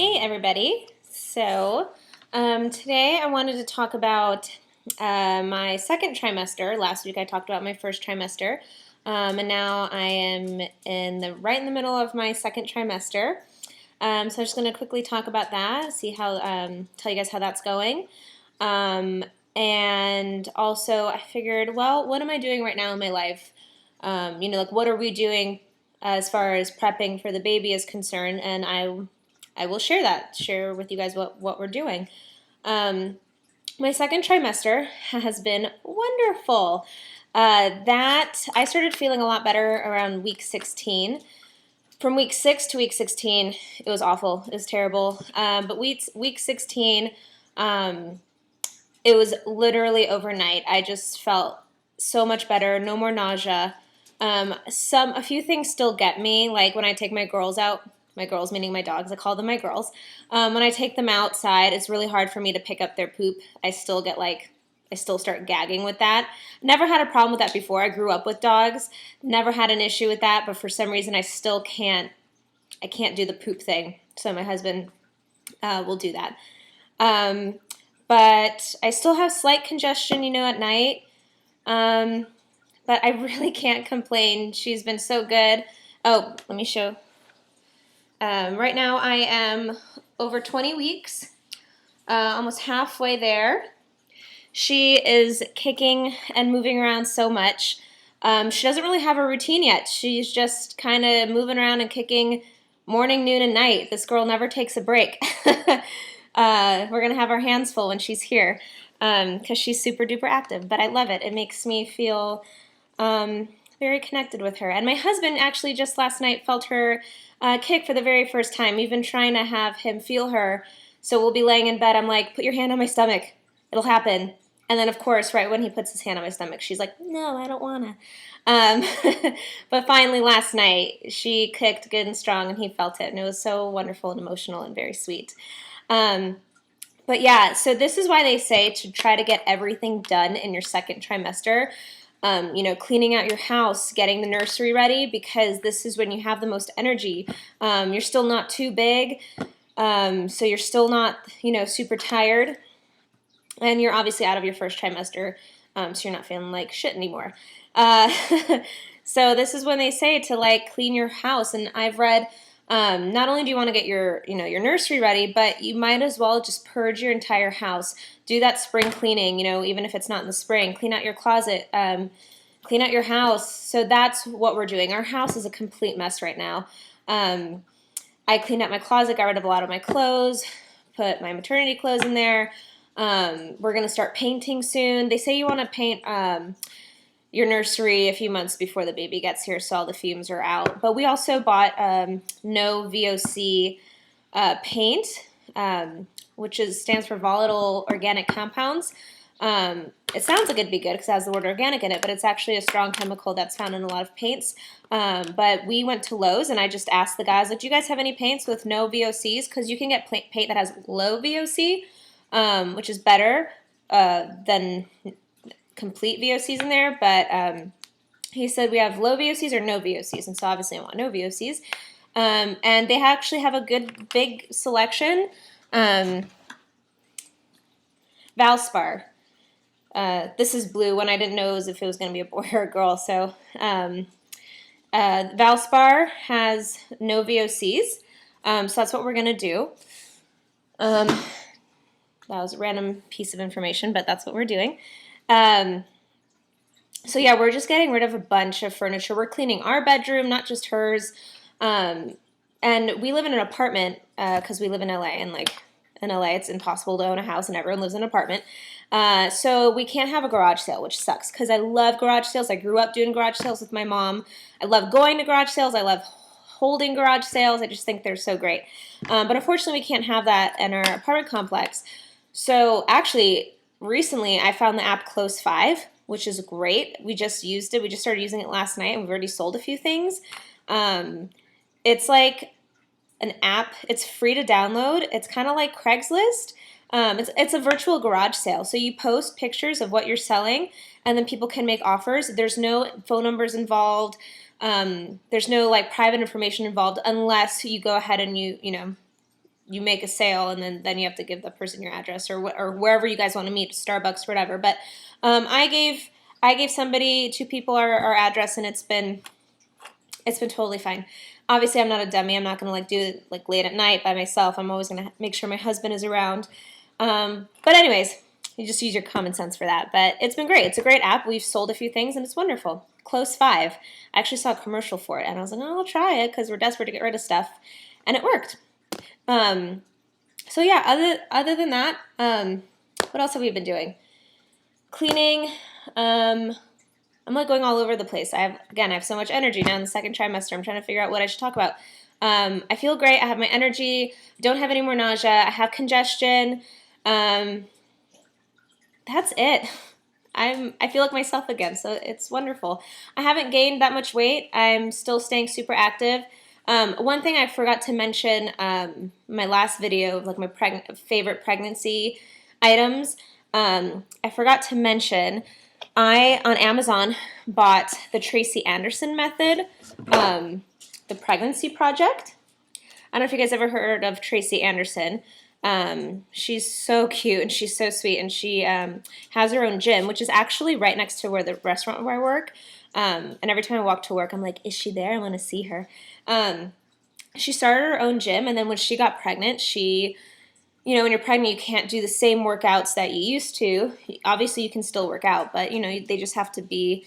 Hey everybody. Today I wanted to talk about my second trimester. Last week I talked about my first trimester, and now I am right in the middle of my second trimester. So I'm just going to quickly talk about that, see how tell you guys how that's going. And also I figured, well, what am I doing right now in my life? Like what are we doing as far as prepping for the baby is concerned, and I will share with you guys what we're doing. My second trimester has been wonderful. That I started feeling a lot better around week 16. From week 6 to week 16, it was awful. It was terrible. But week 16, it was literally overnight. I just felt so much better. No more nausea. A few things still get me, like when I take my girls out. My girls, meaning my dogs, I call them my girls. When I take them outside, it's really hard for me to pick up their poop. I still start gagging with that. Never had a problem with that before. I grew up with dogs. Never had an issue with that, but for some reason I still can't do the poop thing. So my husband will do that. But I still have slight congestion, at night. But I really can't complain. She's been so good. Oh, let me show. Right now I am over 20 weeks, almost halfway there. She is kicking and moving around so much. She doesn't really have a routine yet. She's just kind of moving around and kicking morning, noon, and night. This girl never takes a break. We're going to have our hands full when she's here because she's super duper active, but I love it. It makes me feel very connected with her. And my husband actually just last night felt her kick for the very first time. We've been trying to have him feel her, so we'll be laying in bed. I'm like, put your hand on my stomach. It'll happen. And then, of course, right when he puts his hand on my stomach, she's like, no, I don't want to. But finally last night, she kicked good and strong, and he felt it. And it was so wonderful and emotional and very sweet. But yeah, so this is why they say to try to get everything done in your second trimester. Cleaning out your house, getting the nursery ready, because this is when you have the most energy. You're still not too big, so you're still not, super tired. And you're obviously out of your first trimester, so you're not feeling like shit anymore. So this is when they say to, clean your house. And I've read, not only do you want to get your nursery ready, but you might as well just purge your entire house. Do that spring cleaning, even if it's not in the spring. Clean out your closet, clean out your house. So that's what we're doing. Our house is a complete mess right now. I cleaned out my closet, got rid of a lot of my clothes, put my maternity clothes in there. We're going to start painting soon. They say you want to paint your nursery a few months before the baby gets here so all the fumes are out. But we also bought no VOC paint, which stands for volatile organic compounds. It sounds like it'd be good because it has the word organic in it, but it's actually a strong chemical that's found in a lot of paints. But we went to Lowe's and I just asked the guys, do you guys have any paints with no VOCs? Because you can get paint that has low VOC, which is better than complete VOCs in there, but he said we have low VOCs or no VOCs, and so obviously I want no VOCs. And they actually have a good big selection. Valspar. This is blue when I didn't know if it was going to be a boy or a girl. So Valspar has no VOCs, so that's what we're going to do. That was a random piece of information, but that's what we're doing. So yeah, we're just getting rid of a bunch of furniture. We're cleaning our bedroom, not just hers. And we live in an apartment because we live in LA, and in LA it's impossible to own a house and everyone lives in an apartment. So we can't have a garage sale, which sucks because I love garage sales. I grew up doing garage sales with my mom. I love going to garage sales. I love holding garage sales. I just think they're so great. But unfortunately we can't have that in our apartment complex. So actually, recently I found the app Close 5, which is great. We just used it. We just started using it last night, and we've already sold a few things. It's like an app. It's free to download. It's kind of like Craigslist. It's a virtual garage sale. So you post pictures of what you're selling, and then people can make offers. There's no phone numbers involved. There's no private information involved unless you go ahead and you you make a sale, and then you have to give the person your address or wherever you guys want to meet, Starbucks, whatever. But I gave somebody, 2 people, our address, and it's been totally fine. Obviously, I'm not a dummy. I'm not going to like do it like late at night by myself. I'm always going to make sure my husband is around. But anyways, you just use your common sense for that. But it's been great. It's a great app. We've sold a few things, and it's wonderful. Close 5. I actually saw a commercial for it, and I was like, oh, I'll try it because we're desperate to get rid of stuff, and it worked. So yeah, other than that, what else have we been doing? Cleaning. I'm like going all over the place. I have so much energy now in the 2nd trimester. I'm trying to figure out what I should talk about. I feel great. I have my energy. Don't have any more nausea. I have congestion. That's it. I feel like myself again, so it's wonderful. I haven't gained that much weight. I'm still staying super active. One thing I forgot to mention, my last video of like my favorite pregnancy items, I forgot to mention I, on Amazon, bought the Tracy Anderson method, the pregnancy project. I don't know if you guys ever heard of Tracy Anderson. She's so cute and she's so sweet, and she has her own gym, which is actually right next to where the restaurant where I work. And every time I walk to work, I'm like, is she there? I want to see her. She started her own gym, and then when she got pregnant, when you're pregnant, you can't do the same workouts that you used to. Obviously, you can still work out, but, they just have to be,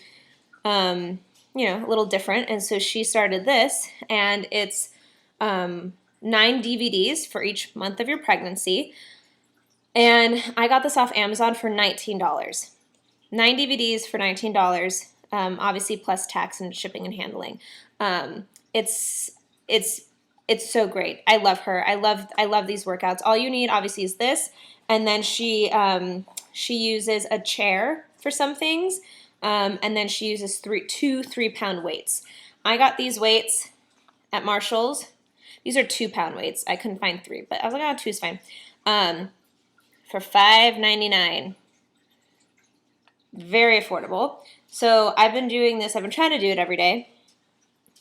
a little different. And so she started this, and it's 9 DVDs for each month of your pregnancy. And I got this off Amazon for $19. 9 DVDs for $19, obviously plus tax and shipping and handling. It's so great. I love her. I love these workouts. All you need obviously is this, and then she uses a chair for some things, and then she uses 2 3-pound weights. I got these weights at Marshall's. These are 2-pound weights. I couldn't find 3, but I was like, oh, 2's fine. For $5.99. Very affordable. So I've been doing this. I've been trying to do it every day.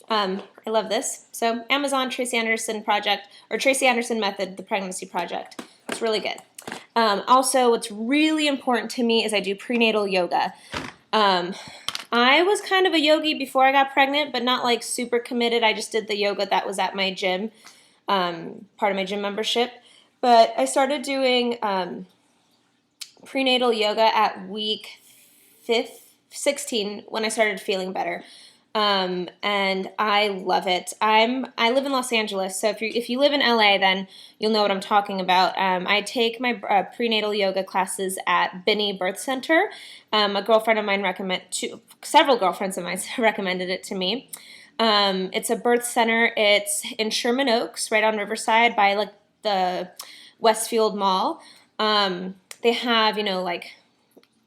I love this. So Amazon Tracy Anderson project, or Tracy Anderson method, the pregnancy project. It's really good. Also, what's really important to me is I do prenatal yoga. I was kind of a yogi before I got pregnant, but not like super committed. I just did the yoga that was at my gym, part of my gym membership. But I started doing prenatal yoga at week 16 when I started feeling better. And I love it. I live in Los Angeles, so if you live in LA, then you'll know what I'm talking about. I take my prenatal yoga classes at Binney Birth Center. A girlfriend of mine several girlfriends of mine recommended it to me. It's a birth center. It's in Sherman Oaks, right on Riverside by like the Westfield Mall. They have, like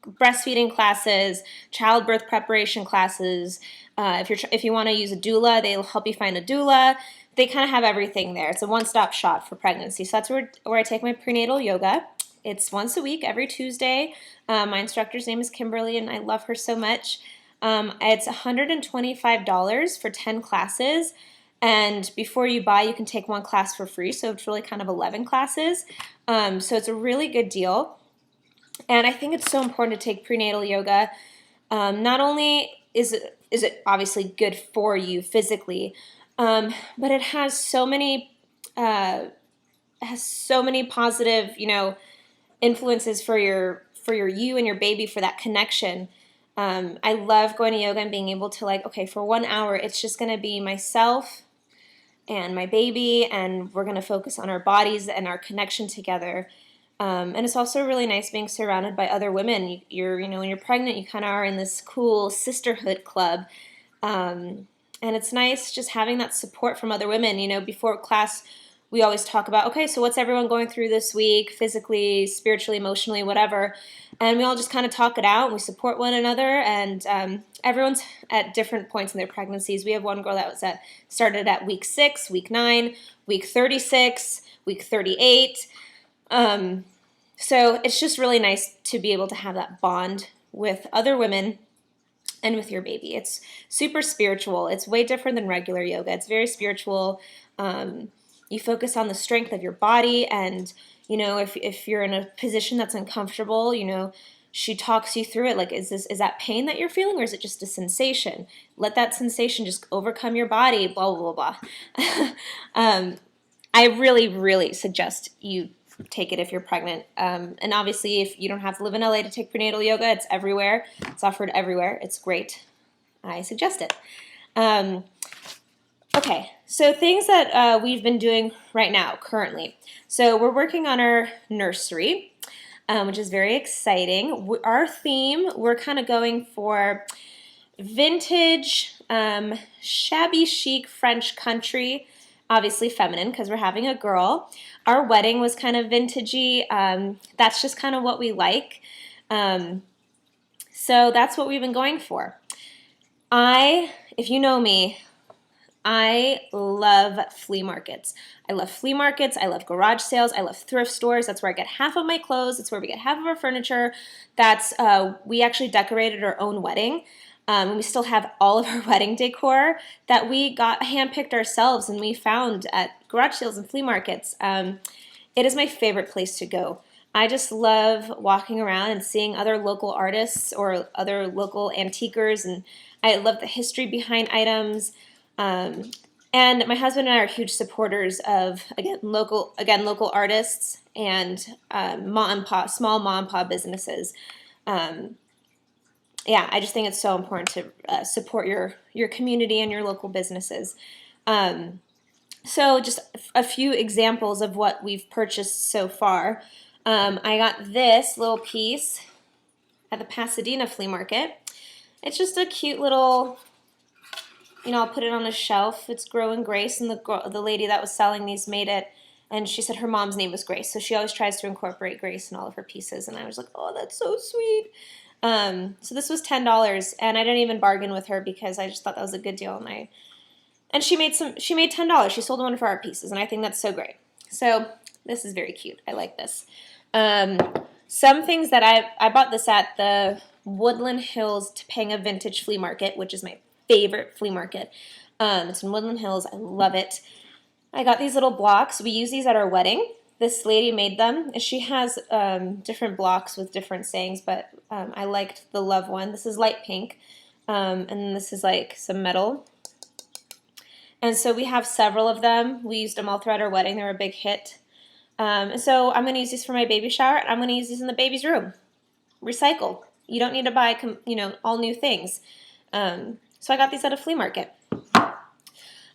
breastfeeding classes, childbirth preparation classes. If you want to use a doula, they'll help you find a doula. They kind of have everything there. It's a one-stop shop for pregnancy. So that's where I take my prenatal yoga. It's once a week, every Tuesday. My instructor's name is Kimberly, and I love her so much. It's $125 for 10 classes. And before you buy, you can take 1 class for free. So it's really kind of 11 classes. So it's a really good deal. And I think it's so important to take prenatal yoga. Not only is it obviously good for you physically, but it has so many positive, influences for your you and your baby, for that connection. I love going to yoga and being able to for 1 hour, it's just going to be myself and my baby, and we're going to focus on our bodies and our connection together. And it's also really nice being surrounded by other women. When you're pregnant, you kind of are in this cool sisterhood club. And it's nice just having that support from other women. Before class, we always talk about, okay, so what's everyone going through this week, physically, spiritually, emotionally, whatever. And we all just kind of talk it out, and we support one another. And everyone's at different points in their pregnancies. We have one girl that started at week 6, week 9, week 36, week 38. So it's just really nice to be able to have that bond with other women and with your baby. It's super spiritual. It's way different than regular yoga. It's very spiritual. You focus on the strength of your body, and you know, if you're in a position that's uncomfortable, you know, she talks you through it. Like, is that pain that you're feeling, or is it just a sensation? Let that sensation just overcome your body. Blah blah blah blah. I really, really suggest you take it if you're pregnant. And obviously, if you don't have to live in LA to take prenatal yoga, it's everywhere. It's offered everywhere. It's great. I suggest it. Okay, so things that we've been doing right now, currently. So we're working on our nursery, which is very exciting. Our theme, we're kind of going for vintage, shabby chic French country, obviously feminine because we're having a girl. Our wedding was kind of vintagey. That's just kind of what we like. So that's what we've been going for. If you know me, I love flea markets. I love flea markets. I love garage sales. I love thrift stores. That's where I get half of my clothes. That's where we get half of our furniture. We actually decorated our own wedding. We still have all of our wedding decor that we got handpicked ourselves and we found at garage sales and flea markets. It is my favorite place to go. I just love walking around and seeing other local artists or other local antiquers, and I love the history behind items. And my husband and I are huge supporters of, local artists and small mom and pop businesses. I just think it's so important to support your community and your local businesses. So just a few examples of what we've purchased so far. I got this little piece at the Pasadena flea market. It's just a cute little, I'll put it on a shelf. It's Grow Grace, and the lady that was selling these made it, and she said her mom's name was Grace, so she always tries to incorporate Grace in all of her pieces, and I was like, oh, that's so sweet. So this was $10, and I didn't even bargain with her because I just thought that was a good deal, and she made $10. She sold one of our pieces, and I think that's so great. So this is very cute. I like this. Some things that I bought this at the Woodland Hills Topanga Vintage Flea Market, which is my favorite flea market. It's in Woodland Hills. I love it. I got these little blocks. We use these at our wedding. This lady made them. She has different blocks with different sayings, but I liked the love one. This is light pink, and then this is like some metal. And so we have several of them. We used them all throughout our wedding. They were a big hit. And so I'm going to use these for my baby shower. I'm going to use these in the baby's room. Recycle. You don't need to buy all new things. So I got these at a flea market.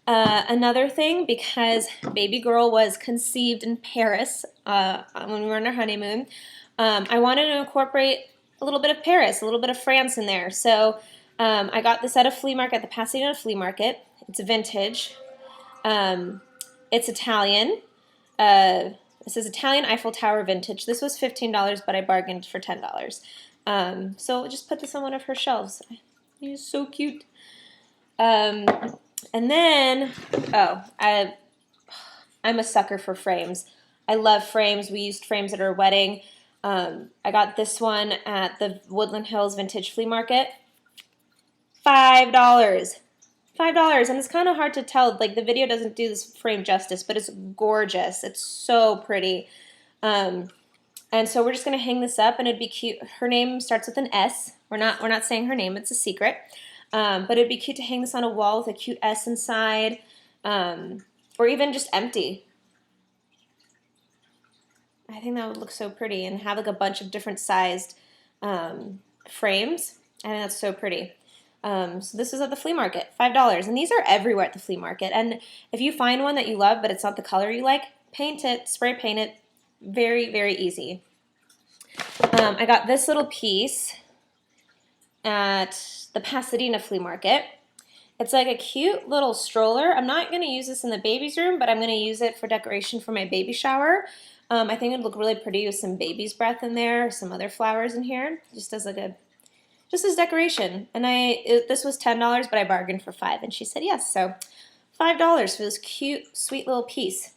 Another thing, because baby girl was conceived in Paris when we were on our honeymoon, I wanted to incorporate a little bit of Paris, a little bit of France in there. So I got this at a flea market, at the Pasadena flea market. It's vintage. It's Italian. This is Italian Eiffel Tower vintage. This was $15, but I bargained for $10. So just put this on one of her shelves. He's so cute. And then, I'm a sucker for frames. I love frames. We used frames at our wedding. I got this one at the Woodland Hills Vintage Flea Market. $5. $5, and it's kind of hard to tell. Like, the video doesn't do this frame justice, but it's gorgeous. It's so pretty. And so we're just gonna hang this up, and it'd be cute. Her name starts with an S. We're not saying her name. It's a secret. But it'd be cute to hang this on a wall with a cute S inside, or even just empty. I think that would look so pretty, and have like a bunch of different sized frames. I think that's so pretty. So this is at the flea market, $5. And these are everywhere at the flea market. And if you find one that you love, but it's not the color you like, paint it, spray paint it. Very, very easy. I got this little piece at the Pasadena flea market. It's like a cute little stroller. I'm not going to use this in the baby's room, but I'm going to use it for decoration for my baby shower. I think it would look really pretty with some baby's breath in there, some other flowers in here, just as decoration. And this was $10, but I bargained for $5, and she said yes. So $5 for this cute, sweet little piece.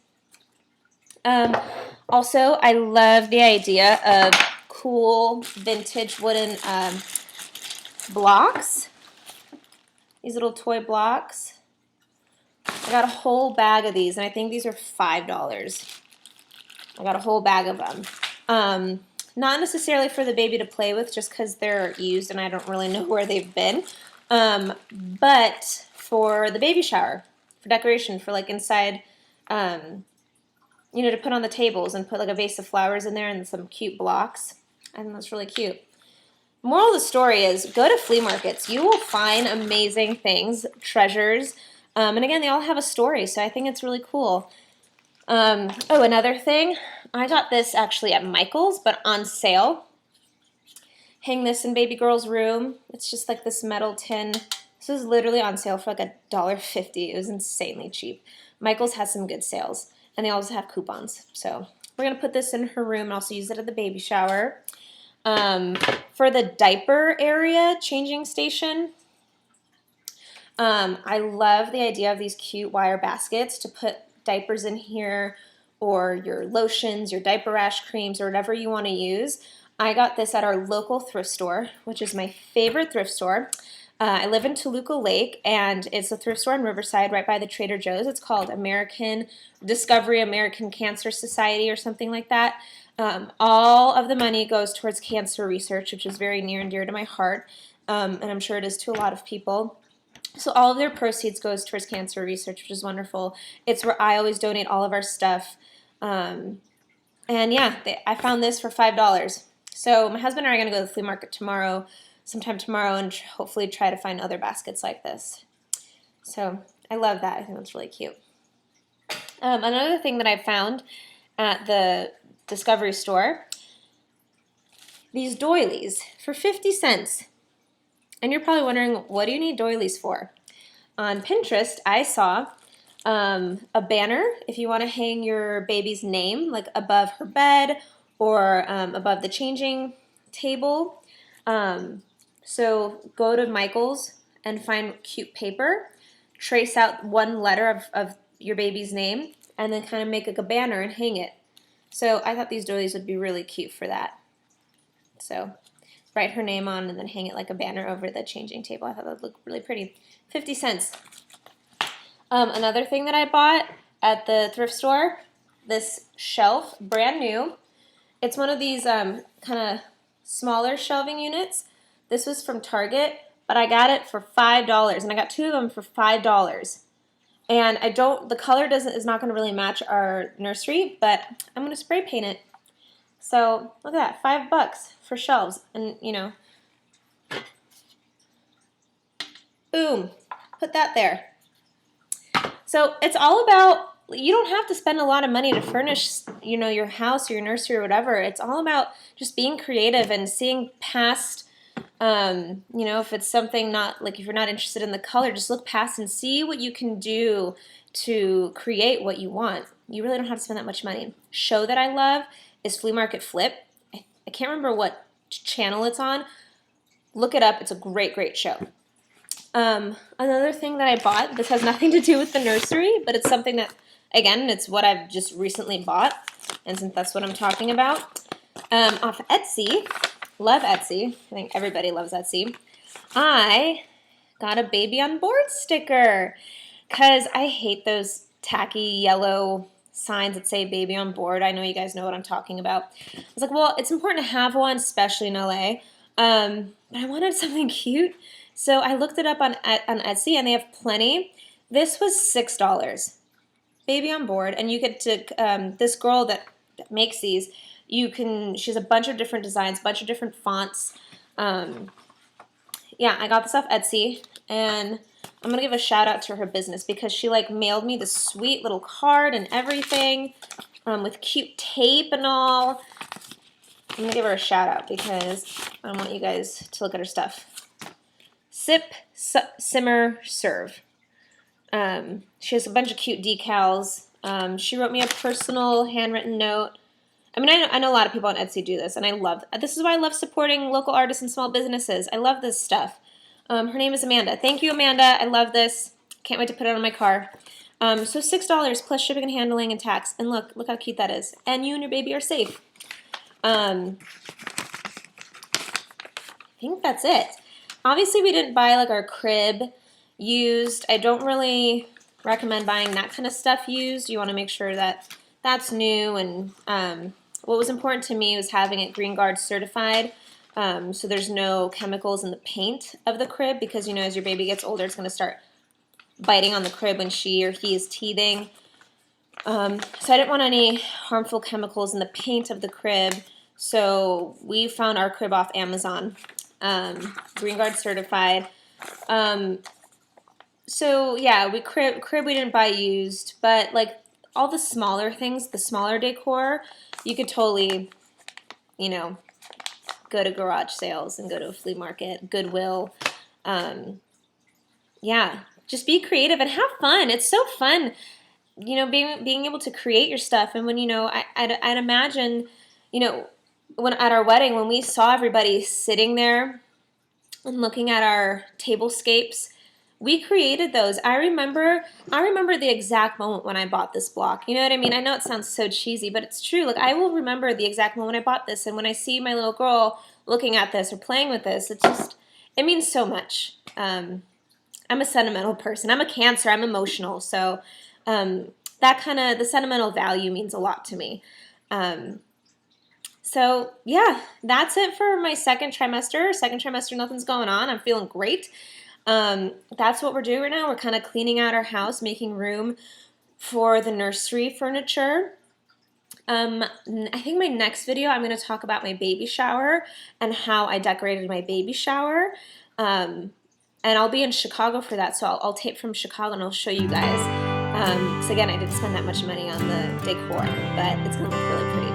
Also, I love the idea of cool vintage wooden blocks. These little toy blocks. I got a whole bag of these, and I think these are $5. I got a whole bag of them. Not necessarily for the baby to play with, just because they're used and I don't really know where they've been, but for the baby shower, for decoration, for like inside, you know, to put on the tables and put like a vase of flowers in there and some cute blocks. I think that's really cute. Moral of the story is go to flea markets. You will find amazing things, treasures, and again, they all have a story, so I think it's really cool. Oh, another thing, I got this actually at Michael's, but on sale. Hang this in baby girl's room. It's just like this metal tin. This was literally on sale for like $1.50. It was insanely cheap. Michael's has some good sales, and they also have coupons. So we're gonna put this in her room and also use it at the baby shower. For the diaper area changing station, I love the idea of these cute wire baskets to put diapers in here, or your lotions, your diaper rash creams, or whatever you want to use. I got this at our local thrift store, which is my favorite thrift store. I live in Toluca Lake, and it's a thrift store in Riverside right by the Trader Joe's. It's called American Cancer Society or something like that. All of the money goes towards cancer research, which is very near and dear to my heart, and I'm sure it is to a lot of people. So all of their proceeds goes towards cancer research, which is wonderful. It's where I always donate all of our stuff. And yeah, I found this for $5. So my husband and I are going to go to the flea market sometime tomorrow, and hopefully try to find other baskets like this. So I love that. I think that's really cute. Another thing that I found at the Discovery store, these doilies for 50 cents. And you're probably wondering, what do you need doilies for? On Pinterest, I saw a banner if you want to hang your baby's name like above her bed or above the changing table. So go to Michael's and find cute paper, trace out one letter of your baby's name, and then kind of make like a banner and hang it. So I thought these doilies would be really cute for that. So write her name on and then hang it like a banner over the changing table. I thought that would look really pretty. 50 cents. Another thing that I bought at the thrift store, this shelf, brand new. It's one of these kind of smaller shelving units. This was from Target, but I got it for $5, and I got two of them for $5. And the color is not going to really match our nursery, but I'm going to spray paint it. So look at that, $5 for shelves, and you know, boom, put that there. So it's all about, you don't have to spend a lot of money to furnish, you know, your house or your nursery or whatever. It's all about just being creative and seeing past, you know, if it's something not, like if you're not interested in the color, just look past and see what you can do to create what you want. You really don't have to spend that much money. Show that I love is Flea Market Flip. I can't remember what channel it's on. Look it up. It's a great, great show. Another thing that I bought, this has nothing to do with the nursery, but it's something that, again, it's what I've just recently bought, and since that's what I'm talking about, off Etsy, love Etsy, I think everybody loves Etsy, I got a baby on board sticker, because I hate those tacky yellow signs that say baby on board. I know you guys know what I'm talking about. I was like, well, it's important to have one, especially in LA, but I wanted something cute. So I looked it up on Etsy, and they have plenty. This was $6. Baby on board, and you get to, this girl that makes these, she has a bunch of different designs, a bunch of different fonts. Yeah, I got this off Etsy, and I'm going to give a shout out to her business because she like mailed me this sweet little card and everything with cute tape and all. I'm going to give her a shout out because I want you guys to look at her stuff. Sip, Simmer, Serve. She has a bunch of cute decals. She wrote me a personal handwritten note. I mean, I know a lot of people on Etsy do this, and this is why I love supporting local artists and small businesses. I love this stuff. Her name is Amanda. Thank you, Amanda. I love this. Can't wait to put it on my car. So $6 plus shipping and handling and tax. And look how cute that is. And you and your baby are safe. I think that's it. Obviously, we didn't buy like our crib used. I don't really recommend buying that kind of stuff used. You want to make sure that that's new. And what was important to me was having it Green Guard certified. So there's no chemicals in the paint of the crib, because you know, as your baby gets older, it's going to start biting on the crib when she or he is teething. So I didn't want any harmful chemicals in the paint of the crib. So we found our crib off Amazon, Green Guard certified. So yeah, crib we didn't buy used, but like all the smaller things, the smaller decor, you could totally, you know, go to garage sales and go to a flea market, Goodwill. Yeah, just be creative and have fun. It's so fun, you know, being able to create your stuff. And when, you know, I'd imagine, you know, when at our wedding, when we saw everybody sitting there and looking at our tablescapes, we created those. I remember the exact moment when I bought this block. You know what I mean? I know it sounds so cheesy, but it's true. Like, I will remember the exact moment I bought this, and when I see my little girl looking at this or playing with this, it means so much. I'm a sentimental person. I'm a Cancer. I'm emotional. So the sentimental value means a lot to me. So yeah, that's it for my second trimester. Second trimester, nothing's going on. I'm feeling great. That's what we're doing right now. We're kind of cleaning out our house, making room for the nursery furniture. I think my next video, I'm going to talk about my baby shower and how I decorated my baby shower. And I'll be in Chicago for that, so I'll tape from Chicago and I'll show you guys. Because again, I didn't spend that much money on the decor, but it's going to look really pretty.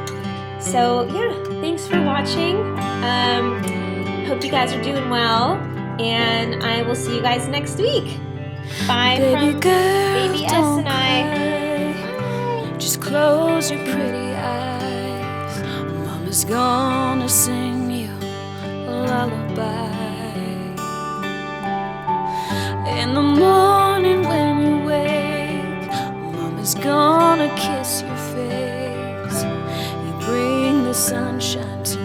So yeah, thanks for watching. Hope you guys are doing well. And I will see you guys next week. Bye from Baby S and I. Just close your pretty eyes. Mama's gonna sing you a lullaby. In the morning when you wake, Mama's gonna kiss your face. You bring the sunshine to